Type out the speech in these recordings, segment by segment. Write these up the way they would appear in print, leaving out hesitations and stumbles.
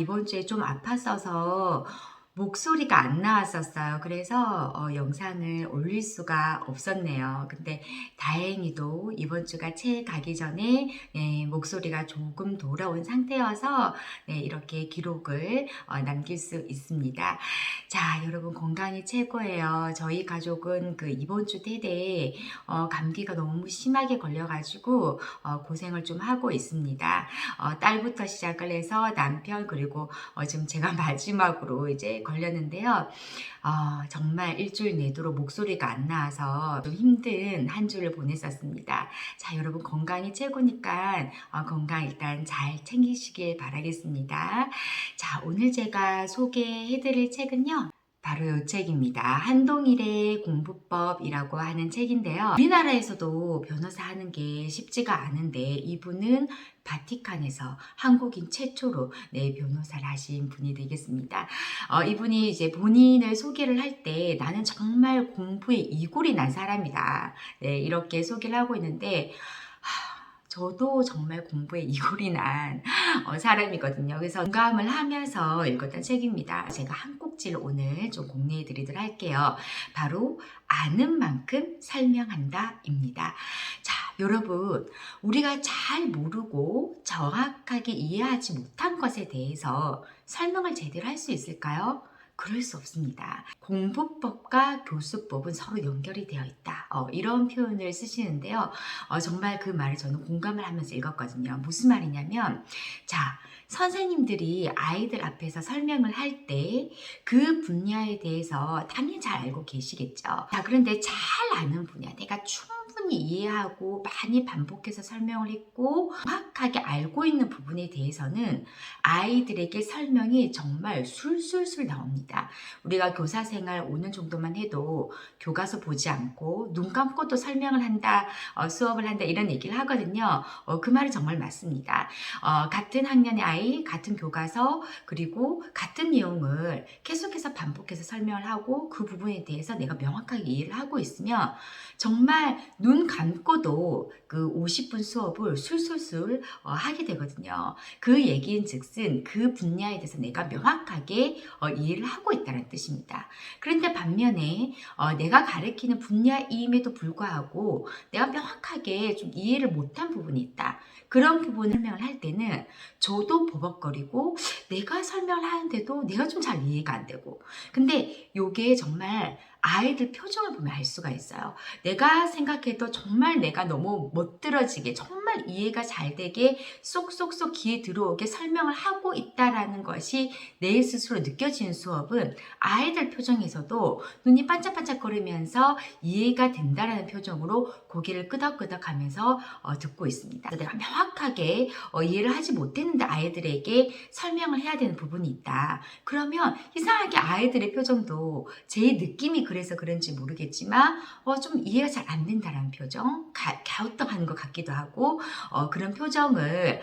이번 주에 좀 아팠어서 목소리가 안 나왔었어요. 그래서 영상을 올릴 수가 없었네요. 근데 다행히도 이번 주가 채 가기 전에 목소리가 조금 돌아온 상태여서 이렇게 기록을 남길 수 있습니다. 자, 여러분 건강이 최고예요. 저희 가족은 그 이번 주 때에 감기가 너무 심하게 걸려가지고 고생을 좀 하고 있습니다. 딸부터 시작을 해서 남편 그리고 지금 제가 마지막으로 이제 걸렸는데요. 정말 일주일 내도록 목소리가 안 나와서 좀 힘든 한 주를 보냈었습니다. 자, 여러분 건강이 최고니까 건강 일단 잘 챙기시길 바라겠습니다. 자, 오늘 제가 소개해드릴 책은요. 바로 이 책입니다. 한동일의 공부법이라고 하는 책인데요. 우리나라에서도 변호사 하는 게 쉽지가 않은데 이분은 바티칸에서 한국인 최초로 변호사를 하신 분이 되겠습니다. 이분이 이제 본인을 소개를 할 때 나는 정말 공부에 이골이 난 사람이다. 이렇게 소개를 하고 있는데 저도 정말 공부에 이골이 난 사람이거든요. 그래서 공감을 하면서 읽었던 책입니다. 제가 한 꼭지를 오늘 좀 공유해 드리도록 할게요. 바로 아는 만큼 설명한다 입니다. 자, 여러분 우리가 잘 모르고 정확하게 이해하지 못한 것에 대해서 설명을 제대로 할 수 있을까요? 그럴 수 없습니다. 공부법과 교수법은 서로 연결이 되어 있다. 이런 표현을 쓰시는데요. 정말 그 말을 저는 공감을 하면서 읽었거든요. 무슨 말이냐면, 자, 선생님들이 아이들 앞에서 설명을 할 때 그 분야에 대해서 당연히 잘 알고 계시겠죠. 자, 그런데 잘 아는 분야, 내가 충분히 이해하고 많이 반복해서 설명을 했고 정확하게 알고 있는 부분에 대해서는 아이들에게 설명이 정말 술술술 나옵니다. 우리가 교사 생활 5년 정도만 해도 교과서 보지 않고 눈 감고도 설명을 한다, 수업을 한다 이런 얘기를 하거든요. 그 말이 정말 맞습니다. 같은 학년의 아이, 같은 교과서 그리고 같은 내용을 계속해서 반복해서 설명을 하고 그 부분에 대해서 내가 명확하게 이해를 하고 있으면 정말 눈 감고도 그 50분 수업을 술술술 하게 되거든요. 그 얘기인 즉슨 그 분야에 대해서 내가 명확하게 이해를 하고 있다는 뜻입니다. 그런데 반면에 내가 가르치는 분야임에도 불구하고 내가 명확하게 좀 이해를 못한 부분이 있다. 그런 부분을 설명을 할 때는 저도 버벅거리고 내가 설명을 하는데도 내가 좀 잘 이해가 안 되고 근데 요게 정말 아이들 표정을 보면 알 수가 있어요. 내가 생각해도 정말 내가 너무 멋들어지게 정말 이해가 잘 되게 쏙쏙쏙 귀에 들어오게 설명을 하고 있다라는 것이 내 스스로 느껴지는 수업은 아이들 표정에서도 눈이 반짝반짝거리면서 이해가 된다라는 표정으로 고개를 끄덕끄덕하면서 듣고 있습니다. 내가 명확하게 이해를 하지 못했는데 아이들에게 설명을 해야 되는 부분이 있다. 그러면 이상하게 아이들의 표정도 제 느낌이 그래서 그런지 모르겠지만 좀 이해가 잘 안 된다라는 표정, 갸우뚱하는 것 같기도 하고 그런 표정을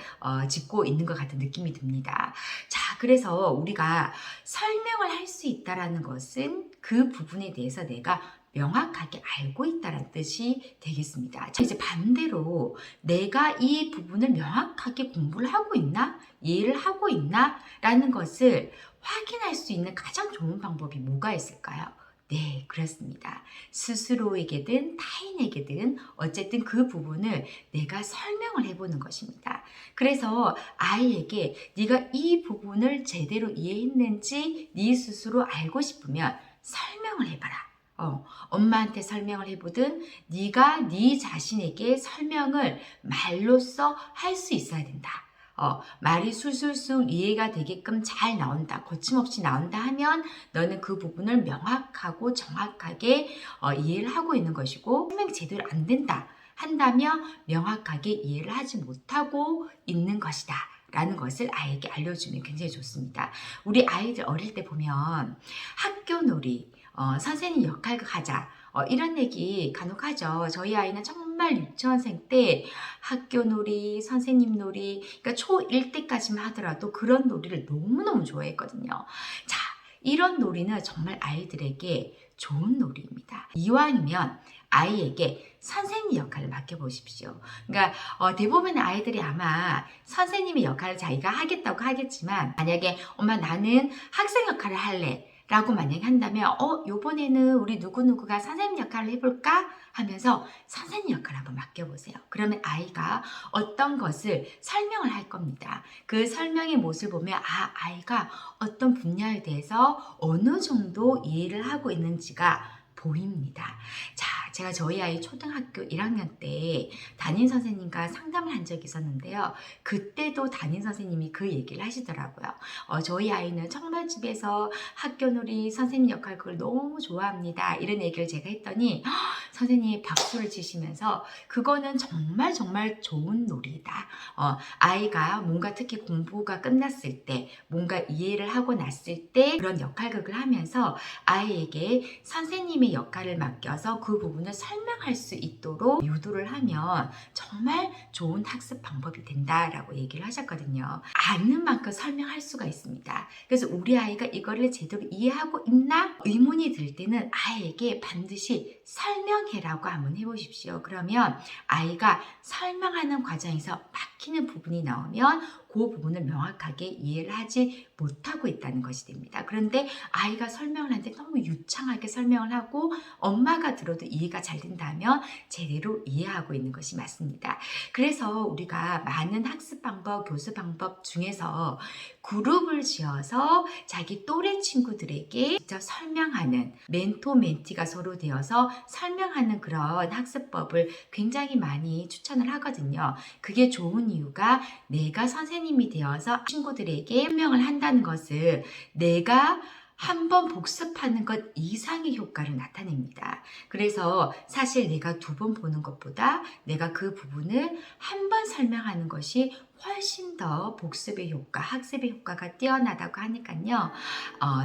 짓고 있는 것 같은 느낌이 듭니다. 자, 그래서 우리가 설명을 할 수 있다라는 것은 그 부분에 대해서 내가 명확하게 알고 있다는 뜻이 되겠습니다. 자, 이제 반대로 내가 이 부분을 명확하게 공부를 하고 있나? 이해를 하고 있나? 라는 것을 확인할 수 있는 가장 좋은 방법이 뭐가 있을까요? 네, 그렇습니다. 스스로에게든 타인에게든 어쨌든 그 부분을 내가 설명을 해보는 것입니다. 그래서 아이에게 네가 이 부분을 제대로 이해했는지 네 스스로 알고 싶으면 설명을 해봐라. 엄마한테 설명을 해보든 네가 네 자신에게 설명을 말로써 할 수 있어야 된다. 말이 술술술 이해가 되게끔 잘 나온다, 거침없이 나온다 하면 너는 그 부분을 명확하고 정확하게 이해를 하고 있는 것이고 설명이 제대로 안 된다 한다면 명확하게 이해를 하지 못하고 있는 것이다 라는 것을 아이에게 알려주면 굉장히 좋습니다. 우리 아이들 어릴 때 보면 학교놀이, 선생님 역할 하자 이런 얘기 간혹 하죠. 저희 아이는 정말 유치원생 때 학교놀이, 선생님 놀이, 그러니까 초1 때까지만 하더라도 그런 놀이를 너무너무 좋아했거든요. 자, 이런 놀이는 정말 아이들에게 좋은 놀이입니다. 이왕이면 아이에게 선생님 역할을 맡겨보십시오. 그러니까 대부분의 아이들이 아마 선생님의 역할을 자기가 하겠다고 하겠지만 만약에 엄마 나는 학생 역할을 할래 라고 만약에 한다면 요번에는 우리 누구누구가 선생님 역할을 해볼까? 하면서 선생님 역할을 한번 맡겨보세요. 그러면 아이가 어떤 것을 설명을 할 겁니다. 그 설명의 모습을 보면 아이가 어떤 분야에 대해서 어느 정도 이해를 하고 있는지가 보입니다. 자, 제가 저희 아이 초등학교 1학년 때 담임 선생님과 상담을 한 적이 있었는데요. 그때도 담임 선생님이 그 얘기를 하시더라고요. 저희 아이는 정말 집에서 학교놀이 선생님 역할 그걸 너무 좋아합니다. 이런 얘기를 제가 했더니 선생님이 박수를 치시면서 그거는 정말 정말 좋은 놀이다. 아이가 뭔가 특히 공부가 끝났을 때 뭔가 이해를 하고 났을 때 그런 역할극을 하면서 아이에게 선생님의 역할을 맡겨서 그 부분을 설명할 수 있도록 유도를 하면 정말 좋은 학습 방법이 된다라고 얘기를 하셨거든요. 아는 만큼 설명할 수가 있습니다. 그래서 우리 아이가 이거를 제대로 이해하고 있나? 의문이 들 때는 아이에게 반드시 설명해라고 한번 해보십시오. 그러면 아이가 설명하는 과정에서 막히는 부분이 나오면 그 부분을 명확하게 이해를 하지 못하고 있다는 것이 됩니다. 그런데 아이가 설명을 하는데 너무 유창하게 설명을 하고 엄마가 들어도 이해가 잘 된다면 제대로 이해하고 있는 것이 맞습니다. 그래서 우리가 많은 학습 방법, 교수 방법 중에서 그룹을 지어서 자기 또래 친구들에게 직접 설명하는 멘토, 멘티가 서로 되어서 설명하는 그런 학습법을 굉장히 많이 추천을 하거든요. 그게 좋은 이유가 내가 선생님이 되어서 친구들에게 설명을 한다는 것을 내가 한 번 복습하는 것 이상의 효과를 나타냅니다. 그래서 사실 내가 2번 보는 것보다 내가 그 부분을 한 번 설명하는 것이 훨씬 더 복습의 효과, 학습의 효과가 뛰어나다고 하니까요.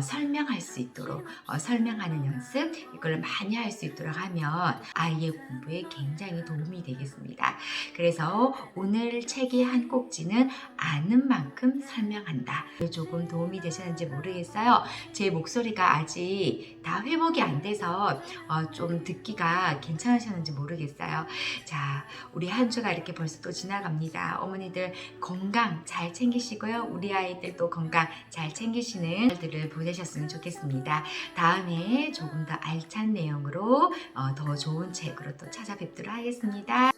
설명할 수 있도록 설명하는 연습 이걸 많이 할 수 있도록 하면 아이의 공부에 굉장히 도움이 되겠습니다. 그래서 오늘 책의 한 꼭지는 아는 만큼 설명한다. 조금 도움이 되셨는지 모르겠어요. 제 목소리가 아직 다 회복이 안 돼서 좀 듣기가 괜찮으셨는지 모르겠어요. 자, 우리 한 주가 이렇게 벌써 또 지나갑니다. 어머니들 건강 잘 챙기시고요. 우리 아이들도 건강 잘 챙기시는 날들을 보내셨으면 좋겠습니다. 다음에 조금 더 알찬 내용으로 더 좋은 책으로 또 찾아뵙도록 하겠습니다.